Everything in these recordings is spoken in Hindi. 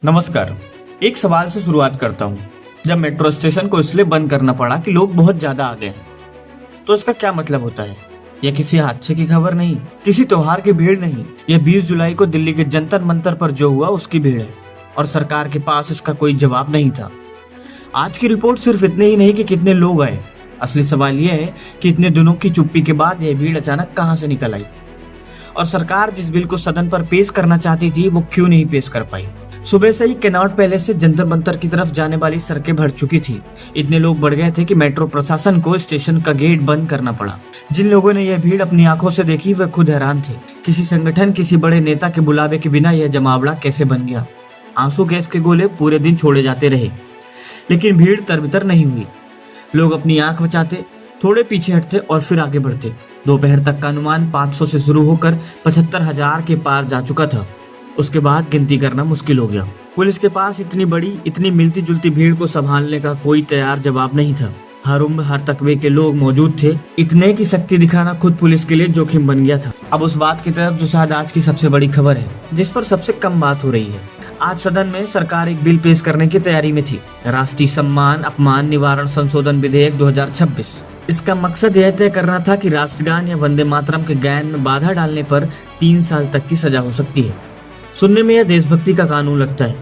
नमस्कार। एक सवाल से शुरुआत करता हूँ। जब मेट्रो स्टेशन को इसलिए बंद करना पड़ा कि लोग बहुत ज्यादा आ गए हैं, तो इसका क्या मतलब होता है? यह किसी हादसे की खबर नहीं, किसी त्योहार की भीड़ नहीं, यह 20 जुलाई को दिल्ली के जंतर मंतर पर जो हुआ उसकी भीड़ है, और सरकार के पास इसका कोई जवाब नहीं था। आज की रिपोर्ट सिर्फ इतने ही नहीं कि कितने लोग आए, असली सवाल यह है कि इतने दिनों की चुप्पी के बाद यह भीड़ अचानक कहां से निकल आई, और सरकार जिस बिल को सदन पर पेश करना चाहती थी वो क्यों नहीं पेश कर पाई। सुबह से ही कनॉट पैलेस से जंतर मंतर की तरफ जाने वाली सड़कें भर चुकी थी। इतने लोग बढ़ गए थे कि मेट्रो प्रशासन को स्टेशन का गेट बंद करना पड़ा। जिन लोगों ने यह भीड़ अपनी आंखों से देखी वे खुद हैरान थे। किसी संगठन, किसी बड़े नेता के बुलावे के बिना यह जमावड़ा कैसे बन गया। आंसू गैस के गोले पूरे दिन छोड़े जाते रहे, लेकिन भीड़ तरबतर नहीं हुई। लोग अपनी आंख बचाते, थोड़े पीछे हटते और फिर आगे बढ़ते। दोपहर तक का अनुमान 500 से शुरू होकर 75,000 के पार जा चुका था। उसके बाद गिनती करना मुश्किल हो गया। पुलिस के पास इतनी बड़ी, इतनी मिलती जुलती भीड़ को संभालने का कोई तैयार जवाब नहीं था। हर उम्र, हर तकबे के लोग मौजूद थे। इतने की शक्ति दिखाना खुद पुलिस के लिए जोखिम बन गया था। अब उस बात की तरफ जो शायद आज की सबसे बड़ी खबर है, जिस पर सबसे कम बात हो रही है। आज सदन में सरकार एक बिल पेश करने की तैयारी में थी, राष्ट्रीय सम्मान अपमान निवारण संशोधन विधेयक 2026। इसका मकसद यह तय करना था कि राष्ट्रगान या वंदे मातरम के गायन में बाधा डालने पर 3 साल तक की सजा हो सकती है। सुनने में यह देशभक्ति का कानून लगता है,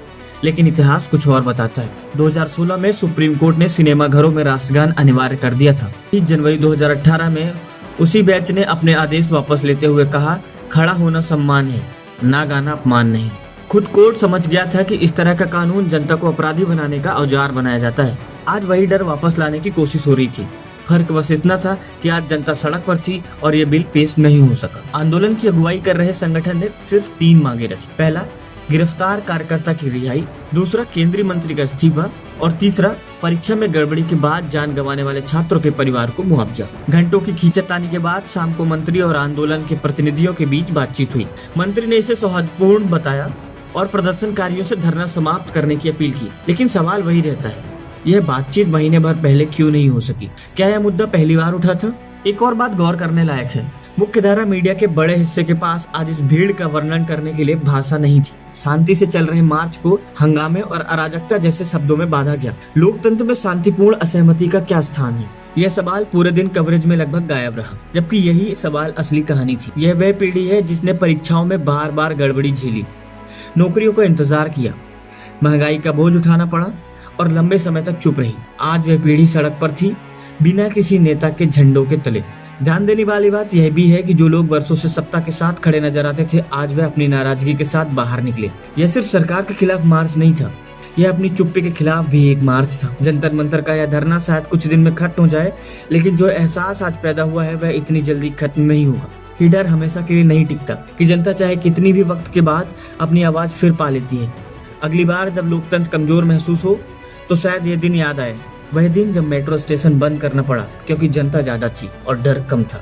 लेकिन इतिहास कुछ और बताता है। 2016 में सुप्रीम कोर्ट ने सिनेमा घरों में राष्ट्रगान अनिवार्य कर दिया था। 30 जनवरी 2018 में उसी बेंच ने अपने आदेश वापस लेते हुए कहा, खड़ा होना सम्मान है, ना गाना अपमान नहीं। खुद कोर्ट समझ गया था कि इस तरह का कानून जनता को अपराधी बनाने का औजार बनाया जाता है। आज वही डर वापस लाने की कोशिश हो रही थी। फर्क बस इतना था कि आज जनता सड़क पर थी और यह बिल पेश नहीं हो सका। आंदोलन की अगुवाई कर रहे संगठन ने सिर्फ 3 मांगे रखी। पहला, गिरफ्तार कार्यकर्ता की रिहाई। दूसरा, केंद्रीय मंत्री का इस्तीफा। और तीसरा, परीक्षा में गड़बड़ी के बाद जान गंवाने वाले छात्रों के परिवार को मुआवजा। घंटों की खींचातानी के बाद शाम को मंत्री और आंदोलन के प्रतिनिधियों के बीच बातचीत हुई। मंत्री ने इसे सौहार्दपूर्ण बताया और प्रदर्शनकारियों से धरना समाप्त करने की अपील की। लेकिन सवाल वही रहता है, यह बातचीत महीने भर पहले क्यों नहीं हो सकी? क्या यह मुद्दा पहली बार उठा था? एक और बात गौर करने लायक है, मुख्यधारा मीडिया के बड़े हिस्से के पास आज इस भीड़ का वर्णन करने के लिए भाषा नहीं थी। शांति से चल रहे मार्च को हंगामे और अराजकता जैसे शब्दों में बांधा गया। लोकतंत्र में शांतिपूर्ण असहमति का क्या स्थान है? यह सवाल पूरे दिन कवरेज में लगभग गायब रहा, जबकि यही सवाल असली कहानी थी। यह वह पीढ़ी है जिसने परीक्षाओं में बार बार गड़बड़ी झेली, नौकरियों का इंतजार किया, महंगाई का बोझ उठाना पड़ा और लंबे समय तक चुप रही। आज वह पीढ़ी सड़क पर थी, बिना किसी नेता के झंडों के तले। ध्यान देने वाली बात यह भी है कि जो लोग वर्षों से सत्ता के साथ खड़े नजर आते थे, आज वह अपनी नाराजगी के साथ बाहर निकले। यह सिर्फ सरकार के खिलाफ मार्च नहीं था, यह अपनी चुप्पी के खिलाफ भी एक मार्च था। जंतर मंतर का यह धरना शायद कुछ दिन में खत्म हो जाए, लेकिन जो एहसास आज पैदा हुआ है वह इतनी जल्दी खत्म नहीं होगा। ये डर हमेशा के लिए नहीं टिकता कि जनता चाहे कितनी भी वक्त के बाद अपनी आवाज फिर पा लेती है। अगली बार जब लोकतंत्र कमजोर महसूस हो तो शायद ये दिन याद आए, वह दिन जब मेट्रो स्टेशन बंद करना पड़ा क्योंकि जनता ज्यादा थी और डर कम था।